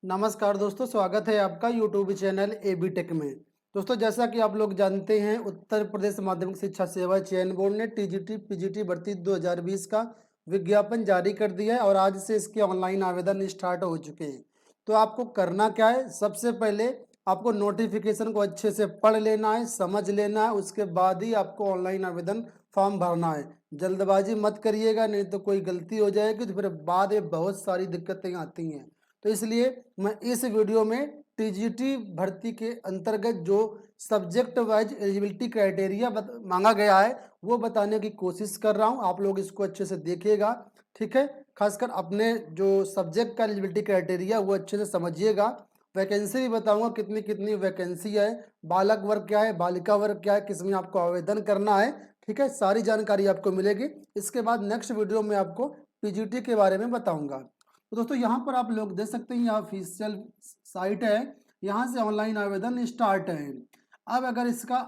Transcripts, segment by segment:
नमस्कार दोस्तों, स्वागत है आपका यूट्यूब चैनल एबी टेक में। दोस्तों, जैसा कि आप लोग जानते हैं, उत्तर प्रदेश माध्यमिक शिक्षा सेवा चयन बोर्ड ने टीजीटी पीजीटी भर्ती 2020 का विज्ञापन जारी कर दिया है और आज से इसके ऑनलाइन आवेदन स्टार्ट हो चुके हैं। तो आपको करना क्या है? सबसे पहले आपको नोटिफिकेशन को अच्छे से पढ़ लेना है, समझ लेना है, उसके बाद ही आपको ऑनलाइन आवेदन फॉर्म भरना है। जल्दबाजी मत करिएगा, नहीं तो कोई गलती हो जाएगी तो फिर बाद में बहुत सारी दिक्कतें आती हैं। तो इसलिए मैं इस वीडियो में टीजीटी भर्ती के अंतर्गत जो सब्जेक्ट वाइज एलिजिबिलिटी क्राइटेरिया मांगा गया है वो बताने की कोशिश कर रहा हूं। आप लोग इसको अच्छे से देखिएगा, ठीक है। खासकर अपने जो सब्जेक्ट का एलिजिबिलिटी क्राइटेरिया वो अच्छे से समझिएगा। वैकेंसी भी बताऊंगा कितनी कितनी वैकेंसी है, बालक वर्ग क्या है, बालिका वर्ग क्या है, किसमें आपको आवेदन करना है, ठीक है। सारी जानकारी आपको मिलेगी। इसके बाद नेक्स्ट वीडियो में आपको पीजीटी के बारे में बताऊंगा। तो दोस्तों, यहाँ पर आप लोग देख सकते हैं, यहाँ ऑफिशियल साइट है, यहाँ से ऑनलाइन आवेदन स्टार्ट है। अब अगर इसका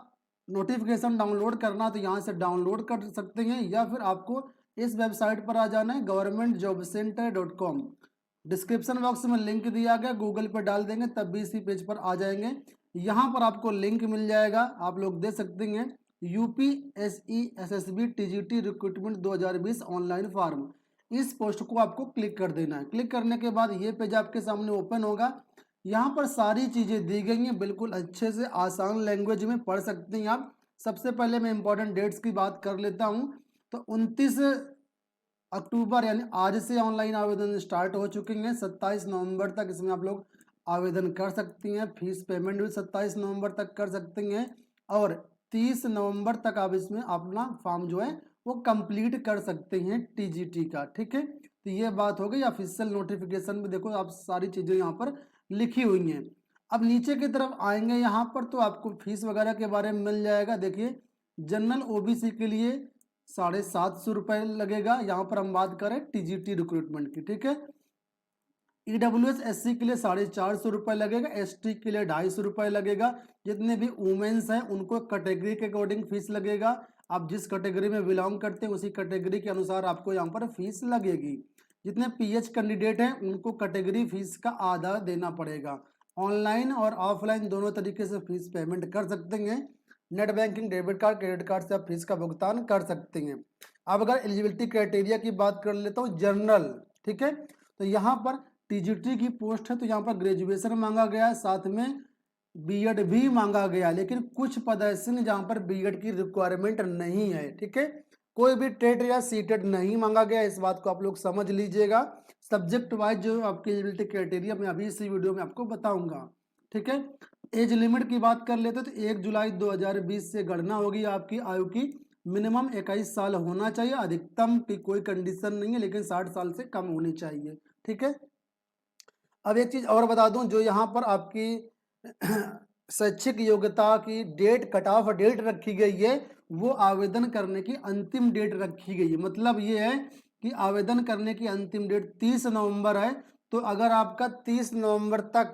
नोटिफिकेशन डाउनलोड करना तो यहाँ से डाउनलोड कर सकते हैं, या फिर आपको इस वेबसाइट पर आ जाना है governmentjobcenter.com। डिस्क्रिप्शन बॉक्स में लिंक दिया गया, गूगल पर डाल देंगे तब भी इसी पेज पर आ जाएंगे। यहाँ पर आपको लिंक मिल जाएगा, आप लोग देख सकते हैं, UPSE SSB TGT recruitment 2020 online form. इस पोस्ट को आपको क्लिक कर देना है। क्लिक करने के बाद ये पेज आपके सामने ओपन होगा। यहाँ पर सारी चीज़ें दी गई हैं, बिल्कुल अच्छे से आसान लैंग्वेज में पढ़ सकते हैं आप। सबसे पहले मैं इंपॉर्टेंट डेट्स की बात कर लेता हूँ। तो 29 अक्टूबर यानी आज से ऑनलाइन आवेदन स्टार्ट हो चुके हैं। 27 नवंबर तक इसमें आप लोग आवेदन कर सकती हैं। फीस पेमेंट भी 27 नवंबर तक कर सकती हैं और 30 नवंबर तक आप इसमें अपना फॉर्म जो है वो कंप्लीट कर सकते हैं टीजीटी का, ठीक है। तो ये बात हो गई। ऑफिशियल नोटिफिकेशन में देखो आप सारी चीज़ें यहाँ पर लिखी हुई हैं। अब नीचे की तरफ आएंगे यहाँ पर तो आपको फीस वगैरह के बारे में मिल जाएगा। देखिए, जनरल ओबीसी के लिए 750 रुपये लगेगा। यहाँ पर हम बात करें टीजीटी रिक्रूटमेंट की, ठीक है। ईडब्ल्यूएस एससी के लिए 450 रुपये लगेगा, एसटी के लिए 250 रुपये लगेगा। जितने भी वुमेन्स हैं उनको कैटेगरी के अकॉर्डिंग फीस लगेगा। आप जिस कैटेगरी में बिलोंग करते हैं उसी कैटेगरी के अनुसार आपको यहाँ पर फीस लगेगी। जितने पीएच कैंडिडेट हैं उनको कैटेगरी फीस का आधा देना पड़ेगा। ऑनलाइन और ऑफलाइन दोनों तरीके से फीस पेमेंट कर सकते हैं। Net banking, debit card, credit card से आप फीस का भुगतान कर सकते हैं। अब अगर एलिजिबिलिटी क्राइटेरिया की बात कर लेता हूँ, जनरल, ठीक है। तो यहाँ पर टीजीटी की पोस्ट है तो यहाँ पर ग्रेजुएशन मांगा गया है, साथ में बीएड भी मांगा गया, लेकिन कुछ पद ऐसे हैं जहाँ पर बीएड की रिक्वायरमेंट नहीं है, ठीक है। कोई भी टेट या सीटेट नहीं मांगा गया, इस बात को आप लोग समझ लीजिएगा। सब्जेक्ट वाइज जो आपकी एलिजिबिलिटी क्राइटेरिया मैं अभी इसी वीडियो में आपको बताऊंगा, ठीक है। एज लिमिट की बात कर लेते तो 1 जुलाई 2020 से गणना होगी आपकी आयु की। मिनिमम 21 साल होना चाहिए, अधिकतम की कोई कंडीशन नहीं है, लेकिन 60 साल से कम होनी चाहिए, ठीक है। अब एक चीज और बता दूं, जो यहाँ पर आपकी शैक्षिक योग्यता की डेट, कट ऑफ डेट रखी गई है, वो आवेदन करने की अंतिम डेट रखी गई है। मतलब ये है कि आवेदन करने की अंतिम डेट 30 नवंबर है। तो अगर आपका 30 नवंबर तक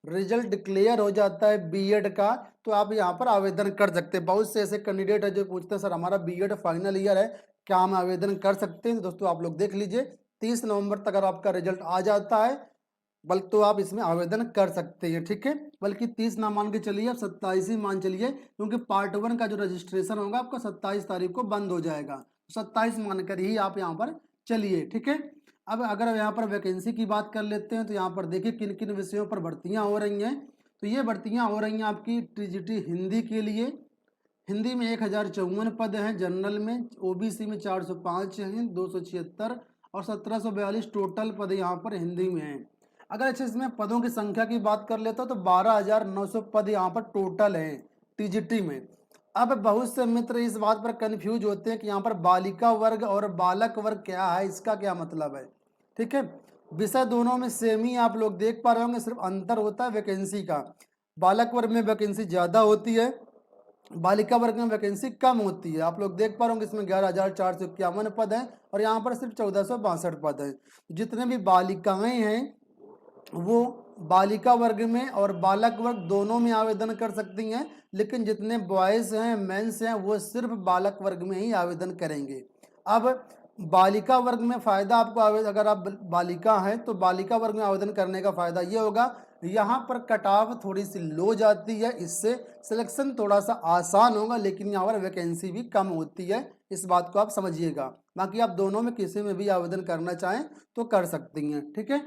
रिजल्ट डिक्लेयर हो जाता है बीएड का, तो आप यहाँ पर आवेदन कर सकते हैं। बहुत से ऐसे कैंडिडेट है जो पूछते हैं सर हमारा बीएड फाइनल ईयर है, क्या हम आवेदन कर सकते हैं? तो दोस्तों आप लोग देख लीजिए, 30 नवंबर तक अगर आपका रिजल्ट आ जाता है बल्कि तो आप इसमें आवेदन कर सकते हैं, ठीक है। बल्कि 30 ना मान के चलिए, आप 27 ही मान चलिए, क्योंकि पार्ट 1 का जो रजिस्ट्रेशन होगा आपका 27 तारीख को बंद हो जाएगा। 27 मानकर ही आप यहाँ पर चलिए, ठीक है। अब अगर यहाँ पर वैकेंसी की बात कर लेते हैं तो यहाँ पर देखिए किन किन विषयों पर भर्तियाँ हो रही हैं। तो ये भर्तियाँ हो रही हैं आपकी टीजीटी हिंदी के लिए। हिंदी में 1054 पद हैं, जनरल में, ओबीसी में 405 हैं, 276 और 1742 टोटल पद यहाँ पर हिंदी में हैं। अगर अच्छा इसमें पदों की संख्या की बात कर लेता तो 12,900 पद यहाँ पर टोटल हैं टीजीटी में। अब बहुत से मित्र इस बात पर कंफ्यूज होते हैं कि यहाँ पर बालिका वर्ग और बालक वर्ग क्या है, इसका क्या मतलब है, ठीक है। विषय दोनों में सेम ही आप लोग देख पा रहे होंगे, सिर्फ अंतर होता है वैकेंसी का। बालक वर्ग में वैकेंसी ज़्यादा होती है, बालिका वर्ग में वैकेंसी कम होती है। आप लोग देख पा रहे होंगे इसमें 11,451 पद हैं और यहाँ पर सिर्फ 1462 पद हैं। जितने भी बालिकाएं हैं वो बालिका वर्ग में और बालक वर्ग दोनों में आवेदन कर सकती हैं, लेकिन जितने बॉयज़ हैं, मेंस हैं, वो सिर्फ बालक वर्ग में ही आवेदन करेंगे। अब बालिका वर्ग में फ़ायदा आपको अगर आप बालिका हैं तो बालिका वर्ग में आवेदन करने का फ़ायदा ये होगा, यहाँ पर कटाव थोड़ी सी लो जाती है, इससे सिलेक्शन थोड़ा सा आसान होगा, लेकिन यहाँ पर वैकेंसी भी कम होती है, इस बात को आप समझिएगा। बाकी आप दोनों में किसी में भी आवेदन करना चाहें तो कर सकती हैं, ठीक है।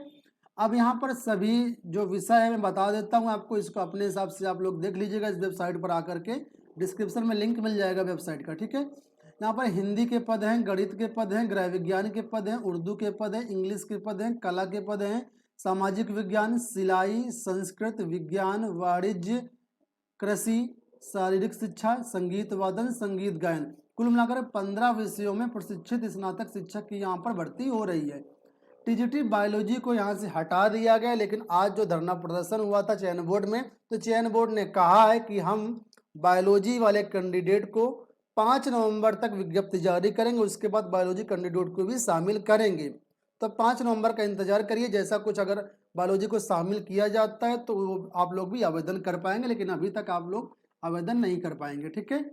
अब यहाँ पर सभी जो विषय है मैं बता देता हूँ आपको, इसको अपने हिसाब से आप लोग देख लीजिएगा इस वेबसाइट पर आकर के, डिस्क्रिप्शन में लिंक मिल जाएगा वेबसाइट का, ठीक है। यहाँ पर हिंदी के पद हैं, गणित के पद हैं, गृह विज्ञान के पद हैं, उर्दू के पद हैं, इंग्लिश के पद हैं, कला के पद हैं, सामाजिक विज्ञान, सिलाई, संस्कृत, विज्ञान, वाणिज्य, कृषि, शारीरिक शिक्षा, संगीत वादन, संगीत गायन, कुल मिलाकर 15 विषयों में प्रशिक्षित स्नातक शिक्षक की यहाँ पर भर्ती हो रही है। टीजीटी बायोलॉजी को यहाँ से हटा दिया गया, लेकिन आज जो धरना प्रदर्शन हुआ था चयन बोर्ड में, तो चयन बोर्ड ने कहा है कि हम बायोलॉजी वाले कैंडिडेट को 5 नवंबर तक विज्ञप्ति जारी करेंगे, उसके बाद बायोलॉजी कैंडिडेट को भी शामिल करेंगे। तो 5 नवंबर का इंतजार करिए, जैसा कुछ अगर बायोलॉजी को शामिल किया जाता है तो आप लोग भी आवेदन कर पाएंगे, लेकिन अभी तक आप लोग आवेदन नहीं कर पाएंगे, ठीक है।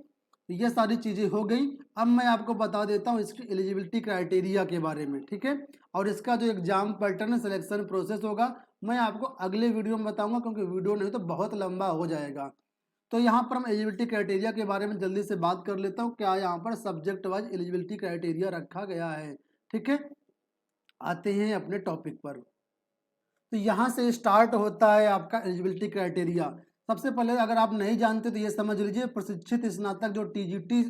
ये सारी चीज़ें हो गई। अब मैं आपको बता देता हूँ इसकी एलिजिबिलिटी क्राइटेरिया के बारे में, ठीक है, और इसका जो एग्जाम पैटर्न सिलेक्शन प्रोसेस होगा मैं आपको अगले वीडियो में बताऊंगा, क्योंकि वीडियो नहीं तो बहुत लंबा हो जाएगा। तो यहाँ पर हम एलिजिबिलिटी क्राइटेरिया के बारे में जल्दी से बात कर लेता हूँ, क्या यहाँ पर सब्जेक्ट वाइज एलिजिबिलिटी क्राइटेरिया रखा गया है, ठीक है। आते हैं अपने टॉपिक पर। तो यहाँ से स्टार्ट होता है आपका एलिजिबिलिटी क्राइटेरिया। सबसे पहले अगर आप नहीं जानते तो ये समझ लीजिए, प्रशिक्षित स्नातक जो टीजीटी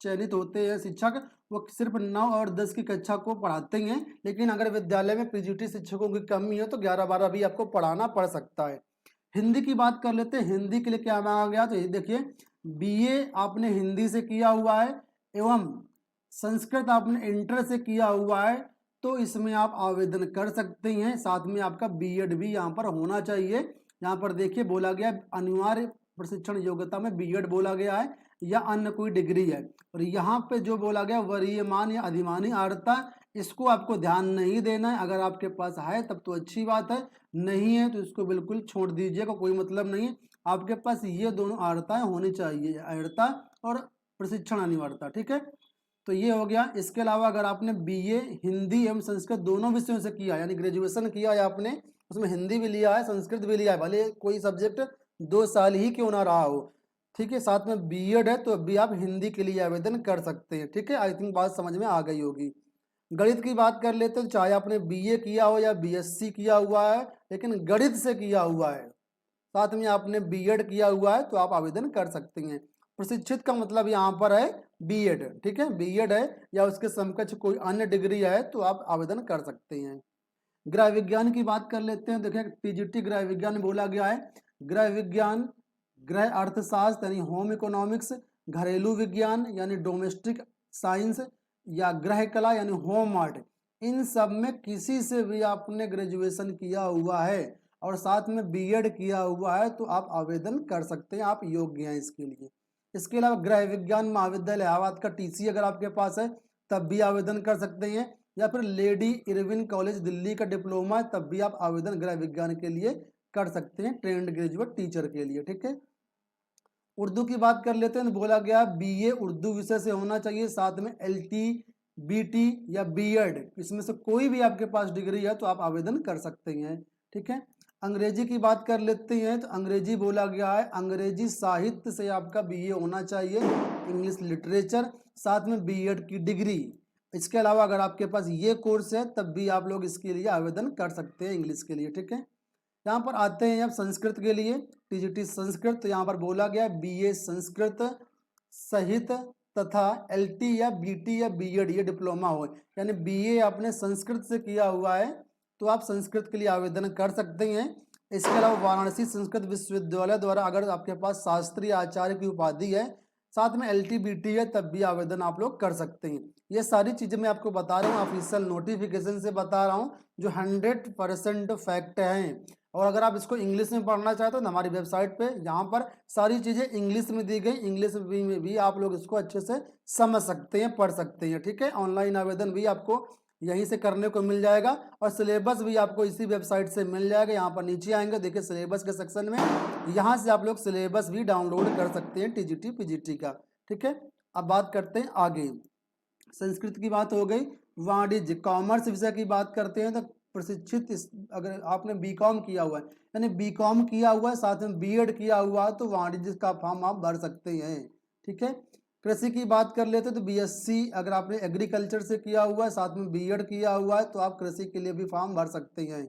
चयनित होते हैं शिक्षक, वो सिर्फ 9 और 10 की कक्षा को पढ़ाते हैं, लेकिन अगर विद्यालय में पीजीटी शिक्षकों की कमी है तो 11-12 भी आपको पढ़ाना पड़ सकता है। हिंदी की बात कर लेते हैं, हिंदी के लिए क्या मांगा गया, तो ये देखिए, बीए आपने हिंदी से किया हुआ है एवं संस्कृत आपने इंटर से किया हुआ है, तो इसमें आप आवेदन कर सकते हैं। साथ में आपका बीएड भी यहाँ पर होना चाहिए। यहाँ पर देखिए बोला गया अनिवार्य प्रशिक्षण योग्यता में बीएड बोला गया है या अन्य कोई डिग्री है, और यहाँ पे जो बोला गया वरीयमान या अधिमानी अर्हता, इसको आपको ध्यान नहीं देना है। अगर आपके पास है तब तो अच्छी बात है, नहीं है तो इसको बिल्कुल छोड़ दीजिएगा, कोई मतलब नहीं है। आपके पास ये दोनों अर्हताएं होनी चाहिए, अर्हता और प्रशिक्षण अनिवार्यता, ठीक है। तो ये हो गया। इसके अलावा अगर आपने बीए हिंदी एवं संस्कृत दोनों विषयों से किया, यानी ग्रेजुएशन किया है आपने, उसमें हिंदी भी लिया है संस्कृत भी लिया है, भले कोई सब्जेक्ट 2 साल ही क्यों ना रहा हो, ठीक है, साथ में बीएड है तो अभी आप हिंदी के लिए आवेदन कर सकते हैं, ठीक है। आई थिंक बात समझ में आ गई होगी। गणित की बात कर लेते हैं, चाहे आपने बीए किया हो या बीएससी किया हुआ है, लेकिन गणित से किया हुआ है, साथ में आपने बीएड किया हुआ है तो आप आवेदन कर सकते हैं। प्रशिक्षित का मतलब यहाँ पर है बीएड, ठीक है, बीएड है या उसके समकक्ष कोई अन्य डिग्री है तो आप आवेदन कर सकते हैं। गृह विज्ञान की बात कर लेते हैं, देखिए टीजीटी गृह विज्ञान में बोला गया है, गृह विज्ञान, गृह अर्थशास्त्र यानी होम इकोनॉमिक्स, घरेलू विज्ञान यानी डोमेस्टिक साइंस, या गृह कला यानी होम आर्ट, इन सब में किसी से भी आपने ग्रेजुएशन किया हुआ है और साथ में बीएड किया हुआ है तो आप आवेदन कर सकते हैं, आप योग्य हैं इसके लिए। इसके अलावा गृह विज्ञान महाविद्यालय इलाहाबाद का टीसी अगर आपके पास है तब भी आवेदन कर सकते हैं, या फिर लेडी इरविन कॉलेज दिल्ली का डिप्लोमा है तब भी आप आवेदन गृह विज्ञान के लिए कर सकते हैं, ट्रेंड ग्रेजुएट टीचर के लिए, ठीक है। उर्दू की बात कर लेते हैं, बोला गया बीए उर्दू विषय से होना चाहिए, साथ में एलटी, बीटी या बीएड, इसमें से कोई भी आपके पास डिग्री है तो आप आवेदन कर सकते हैं, ठीक है। अंग्रेजी की बात कर लेते हैं, तो अंग्रेजी बोला गया है अंग्रेजी साहित्य से आपका बीए होना चाहिए, इंग्लिश लिटरेचर, साथ में बीएड की डिग्री। इसके अलावा अगर आपके पास ये कोर्स है तब भी आप लोग इसके लिए आवेदन कर सकते हैं इंग्लिश के लिए, ठीक है। यहाँ पर आते हैं अब संस्कृत के लिए, टीजीटी संस्कृत, तो यहाँ पर बोला गया बीए संस्कृत सहित तथा एलटी या बीटी या बीएड ये डिप्लोमा हो, यानी बीए आपने संस्कृत से किया हुआ है तो आप संस्कृत के लिए आवेदन कर सकते हैं। इसके अलावा वाराणसी संस्कृत विश्वविद्यालय द्वारा अगर आपके पास शास्त्रीय आचार्य की उपाधि है, साथ में एलटी बीटी है तब भी आवेदन आप लोग कर सकते हैं। ये सारी चीज़ें मैं आपको बता रहा हूँ, ऑफिशियल नोटिफिकेशन से बता रहा हूँ जो 100% फैक्ट हैं। और अगर आप इसको इंग्लिश में पढ़ना चाहते हो तो हमारी वेबसाइट पे यहाँ पर सारी चीज़ें इंग्लिश में दी गई, इंग्लिश में भी आप लोग इसको अच्छे से समझ सकते हैं, पढ़ सकते हैं, ठीक है। ऑनलाइन आवेदन भी आपको यहीं से करने को मिल जाएगा और सिलेबस भी आपको इसी वेबसाइट से मिल जाएगा। यहाँ पर नीचे आएंगे, देखिए सिलेबस के सेक्शन में, यहाँ से आप लोग सिलेबस भी डाउनलोड कर सकते हैं टीजीटी पीजीटी का, ठीक है। अब बात करते हैं आगे, संस्कृत की बात हो गई, वाणिज्य कॉमर्स विषय की बात करते हैं तो प्रशिक्षित अगर आपने बीकॉम किया हुआ है, यानी बीकॉम किया हुआ है साथ में बीएड किया हुआ है, तो वाणिज्य का फॉर्म आप भर सकते हैं। ठीक है। कृषि की बात कर लेते हैं तो बीएससी अगर आपने एग्रीकल्चर से किया हुआ है साथ में बीएड किया हुआ है, तो आप कृषि के लिए भी फॉर्म भर सकते हैं।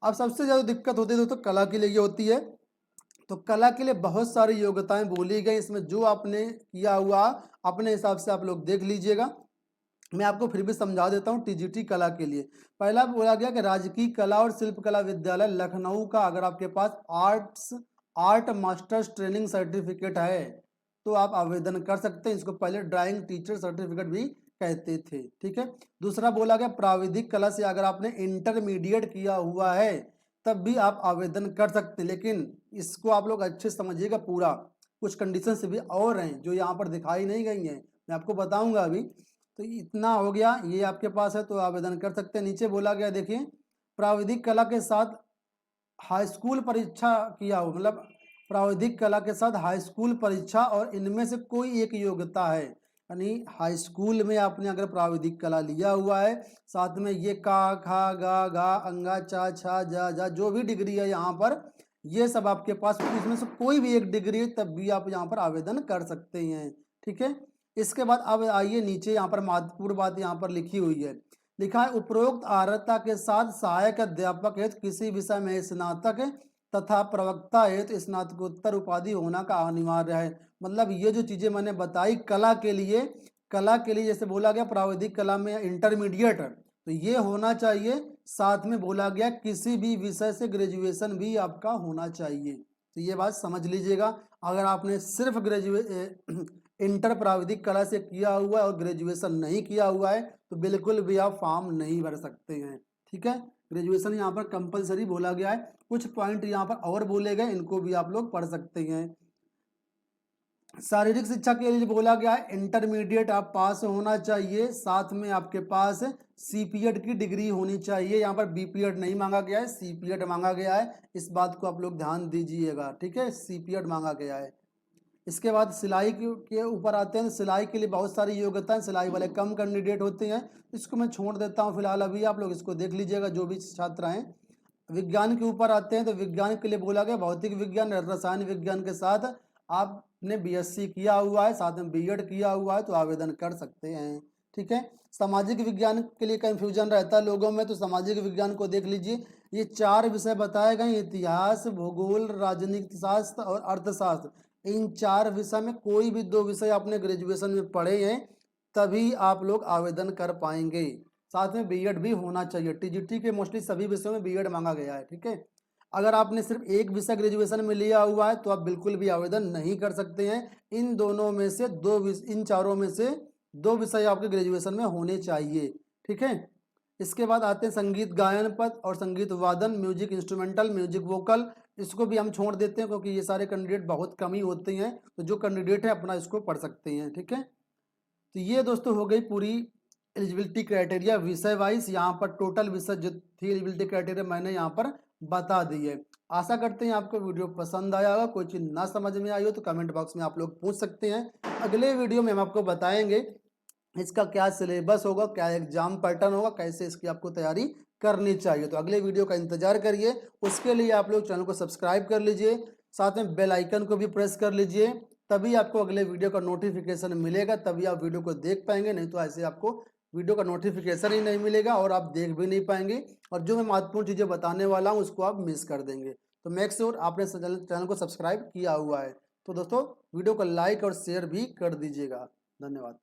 अब सबसे ज़्यादा दिक्कत होती है दोस्तों कला के लिए ये होती है, तो कला के लिए बहुत सारी योग्यताएं बोली गई, इसमें जो आपने किया हुआ अपने हिसाब से आप लोग देख लीजिएगा। मैं आपको फिर भी समझा देता हूँ। टीजीटी कला के लिए पहला बोला गया कि राजकीय कला और शिल्पकला विद्यालय लखनऊ का अगर आपके पास आर्ट मास्टर्स ट्रेनिंग सर्टिफिकेट है तो आप आवेदन कर सकते हैं। इसको पहले ड्राइंग टीचर सर्टिफिकेट भी कहते थे। ठीक है। दूसरा बोला गया प्राविधिक कला से अगर आपने इंटरमीडिएट किया हुआ है तब भी आप आवेदन कर सकते हैं, लेकिन इसको आप लोग अच्छे समझिएगा पूरा, कुछ कंडीशन भी और हैं जो यहाँ पर दिखाई नहीं गई हैं, मैं आपको बताऊंगा अभी। तो इतना हो गया, ये आपके पास है तो आवेदन कर सकते हैं। नीचे बोला गया देखिए प्राविधिक कला के साथ हाई स्कूल परीक्षा किया हो, मतलब प्राविधिक कला के साथ हाई स्कूल परीक्षा और इनमें से कोई एक योग्यता है, यानी हाई स्कूल में आपने अगर प्राविधिक कला लिया हुआ है साथ में ये का खा गा गा अंगा चा छा जा जा जो भी डिग्री है यहाँ पर, ये सब आपके पास इसमें से कोई भी एक डिग्री है तब भी आप यहाँ पर आवेदन कर सकते हैं। ठीक है। इसके बाद अब आइए नीचे, यहाँ पर महत्वपूर्ण बात यहाँ पर लिखी हुई है, लिखा है उपरोक्त अर्हता के साथ सहायक अध्यापक हेतु किसी विषय में स्नातक तथा प्रवक्ता हेतु स्नातकोत्तर उपाधि होना का अनिवार्य है। मतलब ये जो चीजें मैंने बताई कला के लिए जैसे बोला गया प्राविधिक कला में इंटरमीडिएट तो ये होना चाहिए, साथ में बोला गया किसी भी विषय से ग्रेजुएशन भी आपका होना चाहिए। तो ये बात समझ लीजिएगा, अगर आपने सिर्फ इंटर प्राविधिक कला से किया हुआ है और ग्रेजुएशन नहीं किया हुआ है तो बिल्कुल भी आप फॉर्म नहीं भर सकते हैं। ठीक है। ग्रेजुएशन यहाँ पर कंपलसरी बोला गया है, कुछ पॉइंट यहाँ पर और बोले गए, इनको भी आप लोग पढ़ सकते हैं। शारीरिक शिक्षा के लिए बोला गया है इंटरमीडिएट आप पास होना चाहिए, साथ में आपके पास सीपीएड की डिग्री होनी चाहिए। यहाँ पर बीपीएड नहीं मांगा गया है, सीपीएड मांगा गया है, इस बात को आप लोग ध्यान दीजिएगा। ठीक है, सीपीएड मांगा गया है। इसके बाद सिलाई के ऊपर आते हैं। सिलाई के लिए बहुत सारी योग्यता है, सिलाई वाले कम कैंडिडेट होते हैं, इसको मैं छोड़ देता हूँ फिलहाल, अभी आप लोग इसको देख लीजिएगा जो भी छात्र हैं। विज्ञान के ऊपर आते हैं तो विज्ञान के लिए बोला गया भौतिक विज्ञान रसायन विज्ञान के साथ आपने बीएससी किया हुआ है साथ में बीएड किया हुआ है तो आवेदन कर सकते हैं। ठीक है। सामाजिक विज्ञान के लिए कंफ्यूजन रहता है लोगों में, तो सामाजिक विज्ञान को देख लीजिए, ये 4 विषय बताए गए, इतिहास, भूगोल, राजनीति शास्त्र और अर्थशास्त्र। इन 4 विषय में कोई भी 2 विषय आपने ग्रेजुएशन में पढ़े हैं तभी आप लोग आवेदन कर पाएंगे। साथ में बीएड भी होना चाहिए, टीजीटी के मोस्टली सभी विषयों में बीएड मांगा गया है। ठीक है। अगर आपने सिर्फ एक विषय ग्रेजुएशन में लिया हुआ है तो आप बिल्कुल भी आवेदन नहीं कर सकते हैं। इन दोनों में से इन चारों में से 2 विषय आपके ग्रेजुएशन में होने चाहिए। ठीक है। इसके बाद आते हैं संगीत गायन पद और संगीत वादन, म्यूजिक इंस्ट्रूमेंटल, म्यूजिक वोकल, इसको भी हम छोड़ देते हैं क्योंकि ये सारे कैंडिडेट बहुत कम ही होते हैं, तो जो कैंडिडेट है अपना इसको पढ़ सकते हैं। ठीक है। तो ये दोस्तों हो गई पूरी एलिजिबिलिटी क्राइटेरिया विषय वाइज, यहाँ पर टोटल विषय जो थी एलिजिबिलिटी क्राइटेरिया मैंने यहाँ पर बता दी है। आशा करते हैं आपको वीडियो पसंद आया होगा, कोई चीज़ ना समझ में आई हो तो कमेंट बॉक्स में आप लोग पूछ सकते हैं। अगले वीडियो में हम आपको बताएंगे इसका क्या सिलेबस होगा, क्या एग्जाम पैटर्न होगा, कैसे इसकी आपको तैयारी करनी चाहिए। तो अगले वीडियो का इंतजार करिए, उसके लिए आप लोग चैनल को सब्सक्राइब कर लीजिए, साथ में बेल आइकन को भी प्रेस कर लीजिए, तभी आपको अगले वीडियो का नोटिफिकेशन मिलेगा, तभी आप वीडियो को देख पाएंगे, नहीं तो ऐसे आपको वीडियो का नोटिफिकेशन ही नहीं मिलेगा और आप देख भी नहीं पाएंगे, और जो मैं महत्वपूर्ण चीज़ें बताने वाला हूँ उसको आप मिस कर देंगे। तो मेक श्योर आपने चैनल को सब्सक्राइब किया हुआ है। तो दोस्तों वीडियो को लाइक और शेयर भी कर दीजिएगा। धन्यवाद।